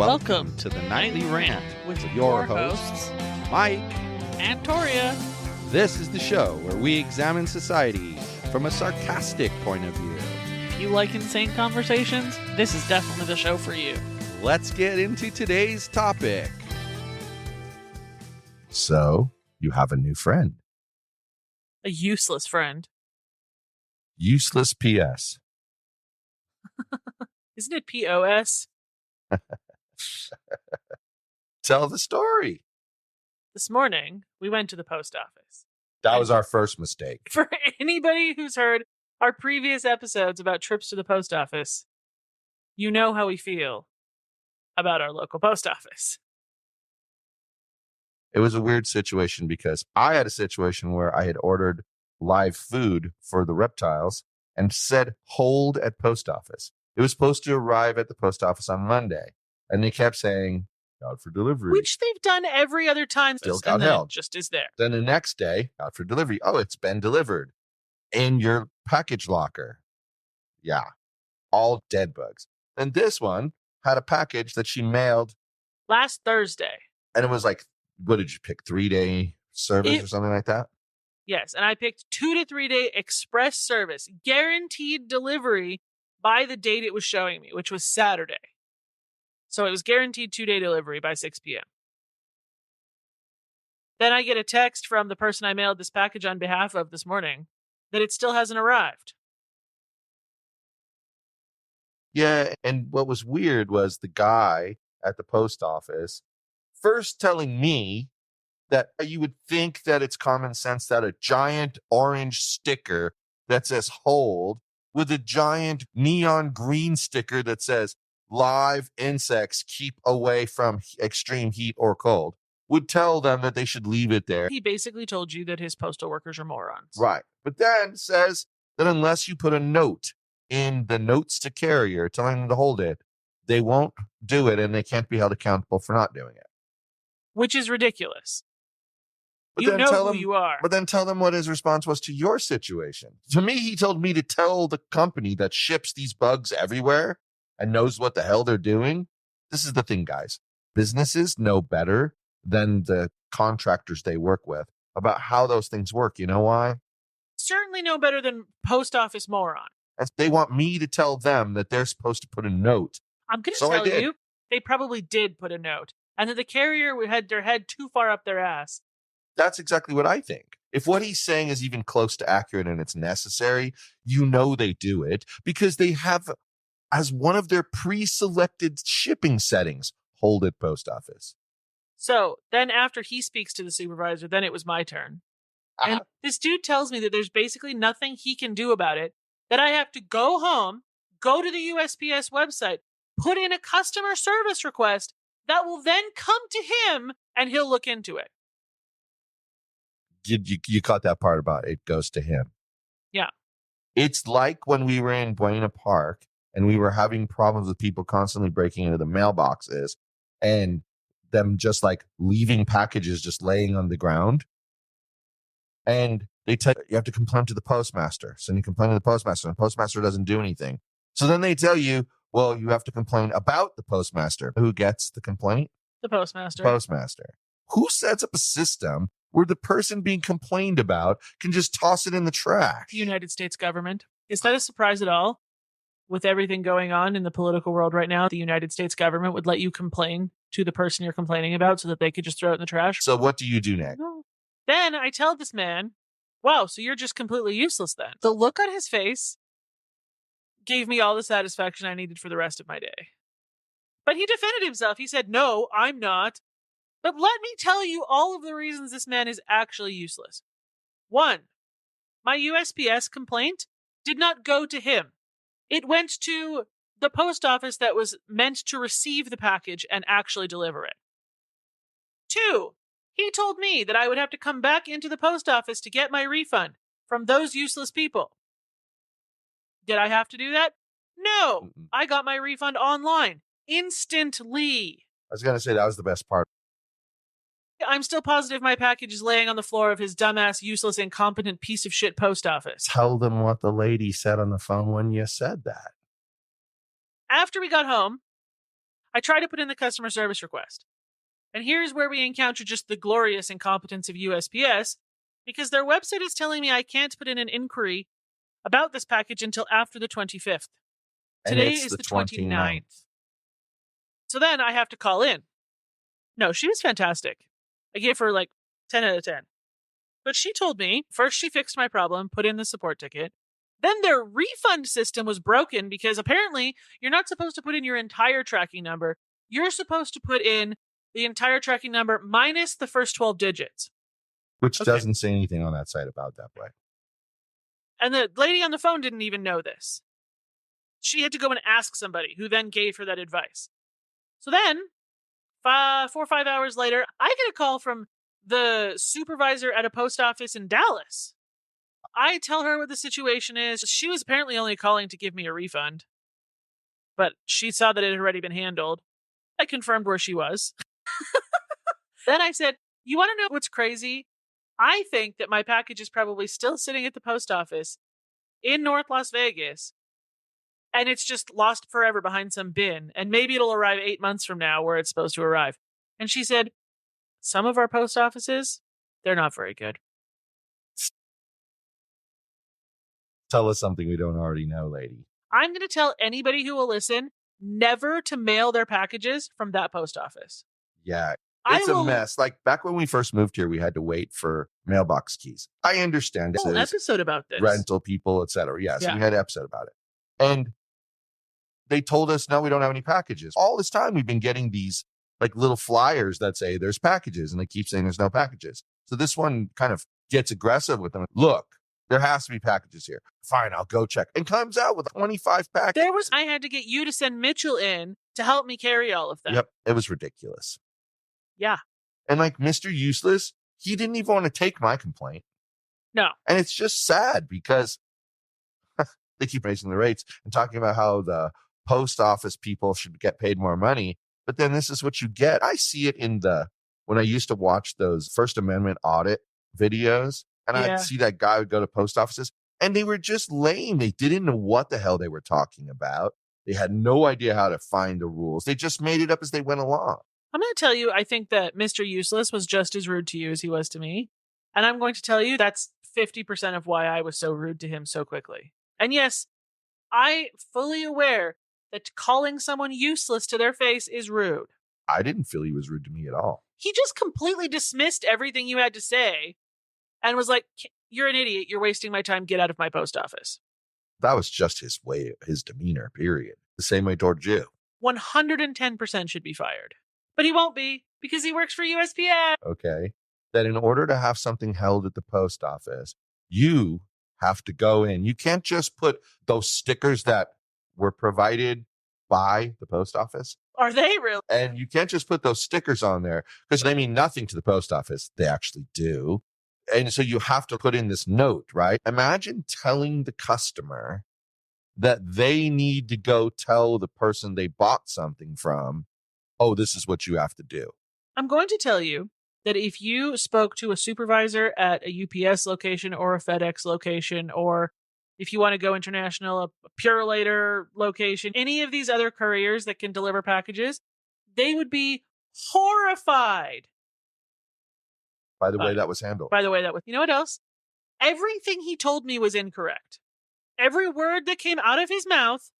Welcome to the Nightly Rant with your hosts, Mike and Torya. This is the show where we examine society from a sarcastic point of view. If you like insane conversations, this is definitely the show for you. Let's get into today's topic. So, you have a new friend. A useless friend. Useless PS. Isn't it POS? Tell the story. This morning, we went to the post office. That was our first mistake. For anybody who's heard our previous episodes about trips to the post office, you know how we feel about our local post office. It was a weird situation because I had a situation where I had ordered live food for the reptiles and said hold at post office. It was supposed to arrive at the post office on Monday. And they kept saying, out for delivery. Which they've done every other time. Still got held. It just is there. Then the next day, out for delivery. Oh, it's been delivered in your package locker. Yeah. All dead bugs. And this one had a package that she mailed last Thursday. And it was like, what did you pick? 3-day service or something like that? Yes. And I picked 2 to 3 day express service, guaranteed delivery by the date it was showing me, which was Saturday. So it was guaranteed 2-day delivery by 6 p.m. Then I get a text from the person I mailed this package on behalf of this morning that it still hasn't arrived. Yeah, and what was weird was the guy at the post office first telling me that you would think that it's common sense that a giant orange sticker that says hold with a giant neon green sticker that says live insects keep away from extreme heat or cold would tell them that they should leave it there. He basically told you that his postal workers are morons. Right. But then says that unless you put a note in the notes to carrier telling them to hold it, they won't do it and they can't be held accountable for not doing it. Which is ridiculous. But you know who you are. But then tell them what his response was to your situation. To me, he told me to tell the company that ships these bugs everywhere and knows what the hell they're doing. This is the thing, guys. Businesses know better than the contractors they work with about how those things work. You know why? Certainly know better than post office moron. They want me to tell them that they're supposed to put a note. I'm going to tell you, they probably did put a note. And that the carrier had their head too far up their ass. That's exactly what I think. If what he's saying is even close to accurate and it's necessary, you know they do it because they have as one of their pre-selected shipping settings, hold at post office. So then after he speaks to the supervisor, then it was my turn. And this dude tells me that there's basically nothing he can do about it, that I have to go home, go to the USPS website, put in a customer service request that will then come to him and he'll look into it. You caught that part about it goes to him. Yeah. It's like when we were in Buena Park and we were having problems with people constantly breaking into the mailboxes and them just like leaving packages just laying on the ground. And they tell you have to complain to the postmaster. So you complain to the postmaster and the postmaster doesn't do anything. So then they tell you, well, you have to complain about the postmaster. Who gets the complaint? The postmaster. Postmaster. Who sets up a system where the person being complained about can just toss it in the trash? The United States government. Is that a surprise at all? With everything going on in the political world right now, the United States government would let you complain to the person you're complaining about so that they could just throw it in the trash. So what do you do next? Then I tell this man, wow, so you're just completely useless then. The look on his face gave me all the satisfaction I needed for the rest of my day. But he defended himself. He said, no, I'm not. But let me tell you all of the reasons this man is actually useless. 1, my USPS complaint did not go to him. It went to the post office that was meant to receive the package and actually deliver it. 2, he told me that I would have to come back into the post office to get my refund from those useless people. Did I have to do that? No. I got my refund online instantly. I was going to say that was the best part. I'm still positive my package is laying on the floor of his dumbass, useless, incompetent piece of shit post office. Tell them what the lady said on the phone when you said that. After we got home, I try to put in the customer service request. And here's where we encounter just the glorious incompetence of USPS, because their website is telling me I can't put in an inquiry about this package until after the 25th. Today is the 29th. So then I have to call in. No, she was fantastic. I gave her like 10 out of 10. But she told me, first she fixed my problem, put in the support ticket. Then their refund system was broken because apparently you're not supposed to put in your entire tracking number. You're supposed to put in the entire tracking number minus the first 12 digits. Which doesn't say anything on that site about that way. And the lady on the phone didn't even know this. She had to go and ask somebody who then gave her that advice. So then, 4 or 5 hours later, I get a call from the supervisor at a post office in Dallas. I tell her what the situation is. She was apparently only calling to give me a refund, but she saw that it had already been handled. I confirmed where she was. Then I said, you want to know what's crazy? I think that my package is probably still sitting at the post office in North Las Vegas, and it's just lost forever behind some bin, and maybe it'll arrive 8 months from now where it's supposed to arrive. And she said, some of our post offices, they're not very good. Tell us something we don't already know, lady. I'm going to tell anybody who will listen never to mail their packages from that post office. Yeah, it's a mess. Like back when we first moved here, we had to wait for mailbox keys. I understand. There's an episode about this. Rental people, etc. Yes, we had an episode about it. And they told us, no, we don't have any packages. All this time, we've been getting these like little flyers that say there's packages, and they keep saying there's no packages. So this one kind of gets aggressive with them. Look, there has to be packages here. Fine, I'll go check. And comes out with 25 packages. I had to get you to send Mitchell in to help me carry all of them. Yep, it was ridiculous. Yeah. And like Mr. Useless, he didn't even want to take my complaint. No. And it's just sad because they keep raising the rates and talking about how the post office people should get paid more money. But then this is what you get. I see it when I used to watch those First Amendment audit videos, and I'd see that guy would go to post offices, and they were just lame. They didn't know what the hell they were talking about. They had no idea how to find the rules. They just made it up as they went along. I'm going to tell you, I think that Mr. Useless was just as rude to you as he was to me. And I'm going to tell you that's 50% of why I was so rude to him so quickly. And yes, I'm fully aware that calling someone useless to their face is rude. I didn't feel he was rude to me at all. He just completely dismissed everything you had to say and was like, you're an idiot. You're wasting my time. Get out of my post office. That was just his way, his demeanor, period. The same way towards you. 110% should be fired. But he won't be because he works for USPS. Okay. That in order to have something held at the post office, you have to go in. You can't just put those stickers that were provided by the post office. Are they really? And you can't just put those stickers on there because they mean nothing to the post office. They actually do. And so you have to put in this note, right? Imagine telling the customer that they need to go tell the person they bought something from, oh, this is what you have to do. I'm going to tell you that if you spoke to a supervisor at a UPS location or a FedEx location, or if you want to go international, a Purolator location, any of these other couriers that can deliver packages, they would be horrified. By the way that was handled. You know what else? Everything he told me was incorrect. Every word that came out of his mouth,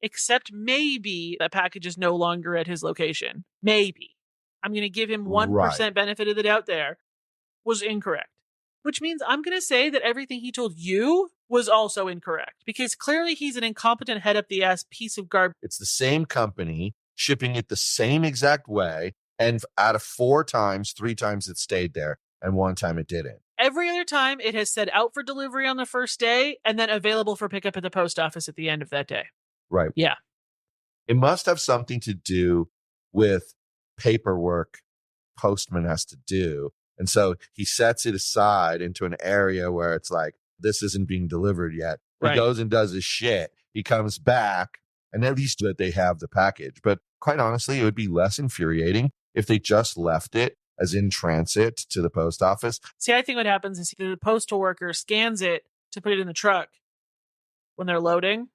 except maybe that package is no longer at his location. Maybe. I'm going to give him 1% benefit of the doubt there, was incorrect. Which means I'm going to say that everything he told you was also incorrect. Because clearly he's an incompetent head up the ass piece of garbage. It's the same company shipping it the same exact way. And out of 4 times, 3 times it stayed there. And 1 time it didn't. Every other time it has said out for delivery on the first day and then available for pickup at the post office at the end of that day. Right. Yeah. It must have something to do with paperwork postman has to do. And so he sets it aside into an area where it's like, this isn't being delivered yet. He goes and does his shit. He comes back, and at least that they have the package. But quite honestly, it would be less infuriating if they just left it as in transit to the post office. See, I think what happens is the postal worker scans it to put it in the truck when they're loading.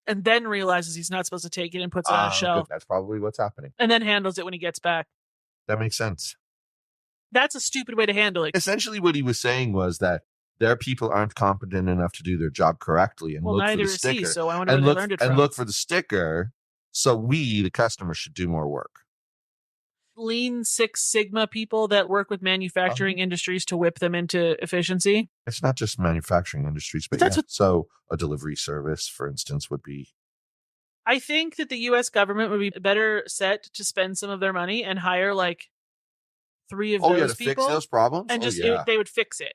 and then realizes he's not supposed to take it and puts it on a shelf. That's probably what's happening. And then handles it when he gets back. That makes sense. That's a stupid way to handle it. Essentially what he was saying was that their people aren't competent enough to do their job correctly and look for the sticker. He, so I wonder where they learned it from. And look for the sticker, so we, the customer, should do more work. Lean Six Sigma people that work with manufacturing industries to whip them into efficiency. It's not just manufacturing industries, but so a delivery service, for instance, would be. I think that the U.S. government would be better set to spend some of their money and hire like 3 of those people. Fix those problems? And they would fix it.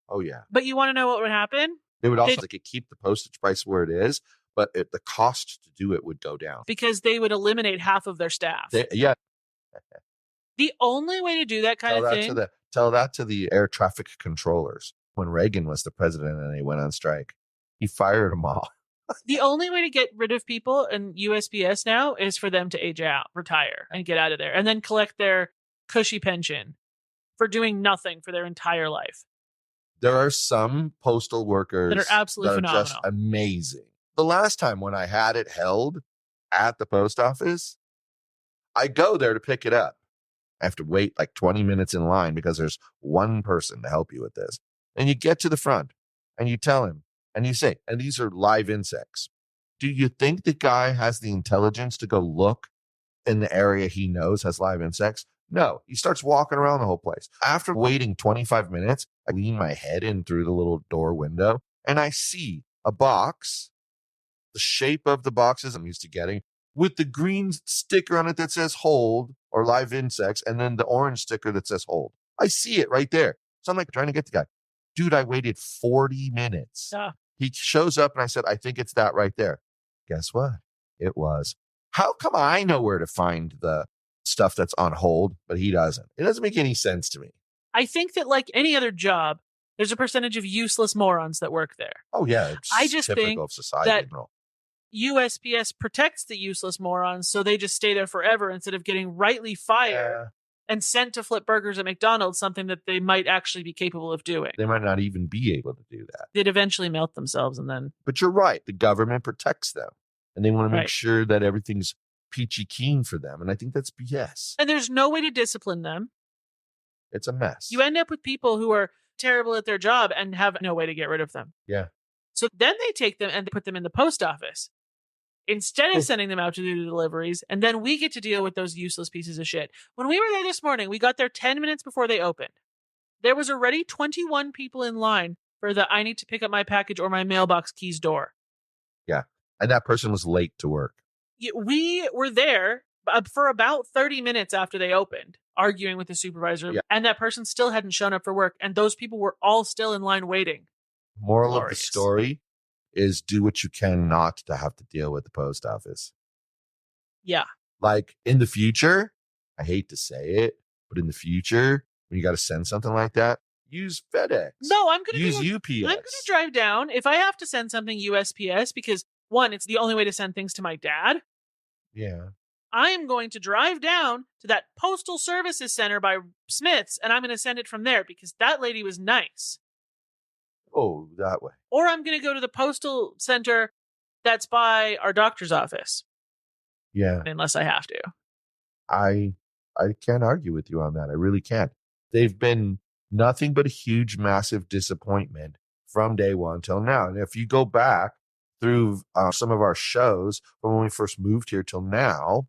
Oh, yeah. But you want to know what would happen? They would also keep the postage price where it is, but the cost to do it would go down. Because they would eliminate half of their staff. The only way to do that kind of thing. Tell that to the air traffic controllers. When Reagan was the president and they went on strike, he fired them all. The only way to get rid of people in USPS now is for them to age out, retire, and get out of there, and then collect their cushy pension for doing nothing for their entire life. There are some postal workers that are absolutely phenomenal. Just amazing. The last time when I had it held at the post office, I go there to pick it up. I have to wait like 20 minutes in line because there's one person to help you with this. And you get to the front and you tell him and you say, and these are live insects. Do you think the guy has the intelligence to go look in the area he knows has live insects? No, he starts walking around the whole place. After waiting 25 minutes, I lean my head in through the little door window and I see a box, the shape of the boxes I'm used to getting, with the green sticker on it that says hold or live insects, and then the orange sticker that says hold. I see it right there. So I'm like trying to get the guy. Dude, I waited 40 minutes. Yeah. He shows up and I said, I think it's that right there. Guess what? It was. How come I know where to find the stuff that's on hold, but he doesn't? It doesn't make any sense to me. I think that like any other job, there's a percentage of useless morons that work there. Oh, yeah. I just think of society that in general. USPS protects the useless morons, so they just stay there forever instead of getting rightly fired and sent to flip burgers at McDonald's, something that they might actually be capable of doing. They might not even be able to do that. They'd eventually melt themselves and then... But you're right. The government protects them, and they want to make sure that everything's peachy keen for them, and I think that's BS. And there's no way to discipline them. It's a mess. You end up with people who are terrible at their job and have no way to get rid of them. Yeah. So then they take them and they put them in the post office instead of sending them out to do the deliveries, and then we get to deal with those useless pieces of shit. When we were there this morning, we got there 10 minutes before they opened. There was already 21 people in line for the I need to pick up my package or my mailbox keys door. Yeah. And that person was late to work. We were there for about 30 minutes after they opened, arguing with the supervisor, and that person still hadn't shown up for work, and those people were all still in line waiting. Moral of the story is do what you can not to have to deal with the post office. Yeah. Like in the future, I hate to say it, but in the future, when you got to send something like that, use FedEx. No, I'm going to use UPS. I'm going to drive down. If I have to send something USPS, because one, it's the only way to send things to my dad. Yeah. I am going to drive down to that postal services center by Smith's, and I'm going to send it from there because that lady was nice. Oh, that way. Or I'm going to go to the postal center that's by our doctor's office. Yeah. Unless I have to. I can't argue with you on that. I really can't. They've been nothing but a huge, massive disappointment from day one till now. And if you go back through some of our shows from when we first moved here till now,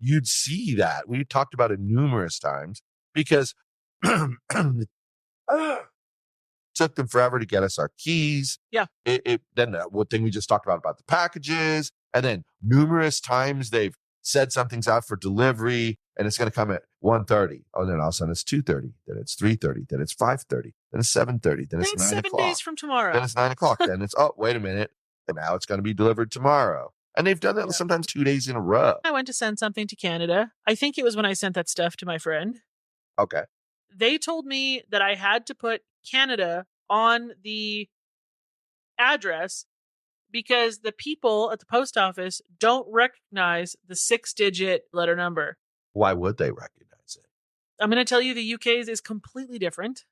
you'd see that. We talked about it numerous times because took them forever to get us our keys. Yeah. Then one thing we just talked about the packages. And then numerous times they've said something's out for delivery and it's going to come at 1:30. Oh, then all of a sudden it's 2:30. Then it's 3:30. Then it's 5:30. Then it's 7:30. Then it's 9 o'clock. 7 days from tomorrow. Then it's 9 o'clock. Then it's, oh, wait a minute. And now it's going to be delivered tomorrow. And they've done that sometimes 2 days in a row. I went to send something to Canada. I think it was when I sent that stuff to my friend. Okay. They told me that I had to put Canada on the address because the people at the post office don't recognize the 6-digit letter number. Why would they recognize it? I'm going to tell you the UK's is completely different.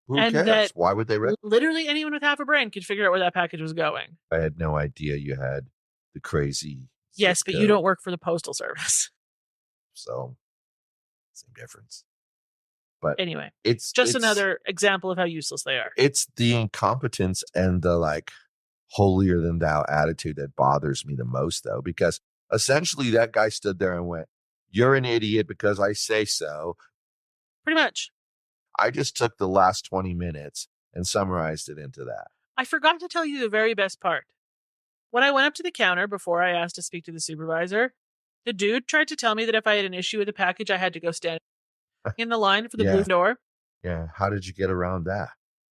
Who cares? Why would they recognize? Literally anyone with half a brain could figure out where that package was going. I had no idea you had the crazy. Yes, zip but you code. don't work for the postal service. So, same difference. But Anyway, it's just another example of how useless they are. It's the incompetence and the like holier than thou attitude that bothers me the most, though, because essentially that guy stood there and went, "You're an idiot because I say so." Pretty much. I just took the last 20 minutes and summarized it into that. I forgot to tell you the very best part. When I went up to the counter before I asked to speak to the supervisor, the dude tried to tell me that if I had an issue with the package, I had to go stand in the line for the blue door. Yeah. How did you get around that?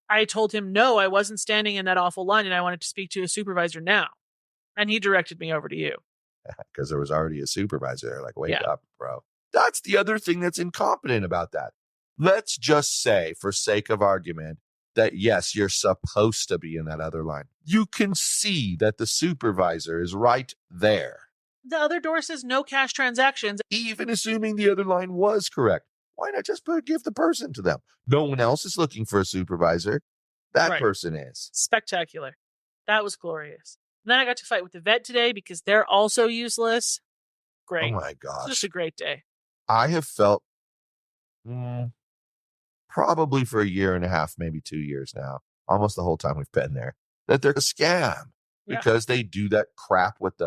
I told him, no, I wasn't standing in that awful line and I wanted to speak to a supervisor now. And he directed me over to you. Because there was already a supervisor there. Like, wake up, bro. That's the other thing that's incompetent about that. Let's just say, for sake of argument, that yes, you're supposed to be in that other line. You can see that the supervisor is right there. The other door says no cash transactions. Even assuming the other line was correct. Why not just give the person to them? No one else is looking for a supervisor. That person is. Spectacular. That was glorious. And then I got to fight with the vet today because they're also useless. Great. Oh my gosh. It's just a great day. I have felt probably for a year and a half, maybe 2 years now, almost the whole time we've been there, that they're a scam because they do that crap with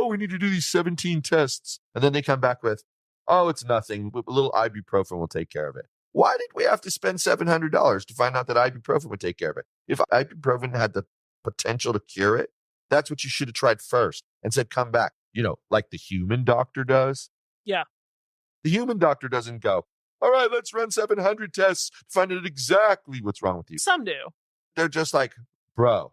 we need to do these 17 tests. And then they come back with, it's nothing. A little ibuprofen will take care of it. Why did we have to spend $700 to find out that ibuprofen would take care of it? If ibuprofen had the potential to cure it, that's what you should have tried first and said, come back, like the human doctor does. Yeah. The human doctor doesn't go, all right, let's run 700 tests to find out exactly what's wrong with you. Some do. They're just like, bro,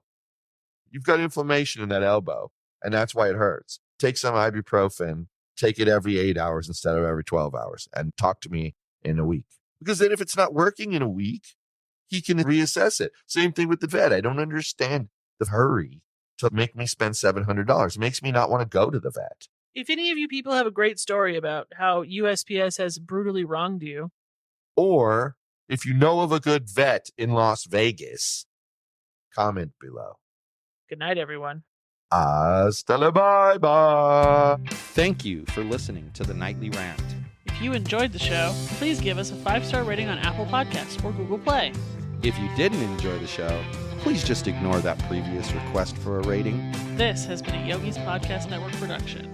you've got inflammation in that elbow, and that's why it hurts. Take some ibuprofen, take it every 8 hours instead of every 12 hours, and talk to me in a week. Because then if it's not working in a week, he can reassess it. Same thing with the vet. I don't understand the hurry to make me spend $700. It makes me not want to go to the vet. If any of you people have a great story about how USPS has brutally wronged you, or if you know of a good vet in Las Vegas, comment below. Good night, everyone. Hasta la bye-bye. Thank you for listening to the Nightly Rant. If you enjoyed the show, please give us a 5-star rating on Apple Podcasts or Google Play. If you didn't enjoy the show, please just ignore that previous request for a rating. This has been a Yogi's Podcast Network production.